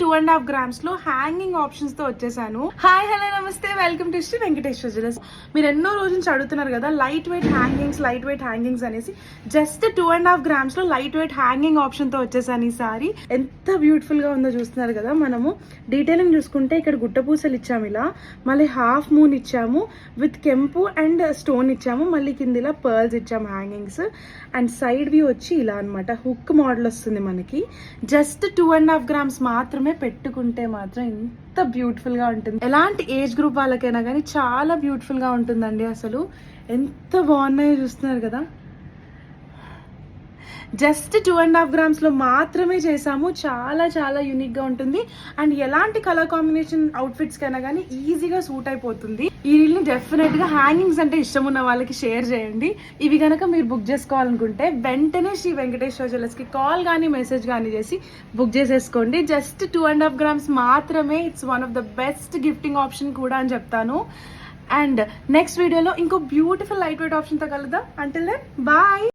2.5 grams లో hanging options తో వచ్చేసాను. హాయ్ హలో నమస్తే, welcome to Sri Venkateswara jewellers. మీరు ఎన్నో రోజుల నుంచి అడుగుతున్నారు కదా లైట్ వెయిట్ హ్యాంగింగ్స్ అనేసి. జస్ట్ 2.5 grams లో లైట్ వెయిట్ హ్యాంగింగ్ ఆప్షన్ తో వచ్చేసాను. ఈ సారీ ఎంత బ్యూటిఫుల్ గా ఉందో చూస్తున్నారు కదా. మనము డీటెయిలింగ్ చూసుకుంటే ఇక్కడ గుట్ట పూసలు ఇచ్చాము, ఇలా మళ్ళీ హాఫ్ మూన్ ఇచ్చాము, విత్ కెంపు అండ్ స్టోన్ ఇచ్చాము, మళ్ళీ కింద ఇలా పర్ల్స్ ఇచ్చాము హ్యాంగింగ్స్. అండ్ సైడ్ వ్యూ వచ్చి ఇలా అనమాట హుక్ మోడల్ వస్తుంది మనకి. జస్ట్ 2.5 grams మాత్రమే పెట్టుకుంటే మాత్రం ఎంత బ్యూటిఫుల్ గా ఉంటుంది. ఎలాంటి ఏజ్ గ్రూప్ వాళ్ళకైనా కానీ చాలా బ్యూటిఫుల్ గా ఉంటుందండి. అసలు ఎంత బాగున్నాయో చూస్తున్నారు కదా. జస్ట్ 2.5 grams లో మాత్రమే చేసాము. చాలా చాలా యూనిక్ గా ఉంటుంది అండ్ ఎలాంటి కలర్ కాంబినేషన్ అవుట్ఫిట్స్ కైనా కానీ ఈజీగా సూట్ అయిపోతుంది. ఈ రీల్ ని డెఫినెట్ గా హ్యాంగింగ్స్ అంటే ఇష్టం ఉన్న వాళ్ళకి షేర్ చేయండి. ఇవి కనుక మీరు బుక్ చేసుకోవాలనుకుంటే వెంటనే శ్రీ వెంకటేశ్వర జ్యువెలర్స్ కి కాల్ కానీ మెసేజ్ కానీ చేసి బుక్ చేసేసుకోండి. జస్ట్ 2.5 grams మాత్రమే. It's one of the best gifting option కూడా అని చెప్తాను. అండ్ నెక్స్ట్ వీడియోలో ఇంకో బ్యూటిఫుల్ లైట్ వెయిట్ ఆప్షన్ తో కలుద్దాం. Until then bye.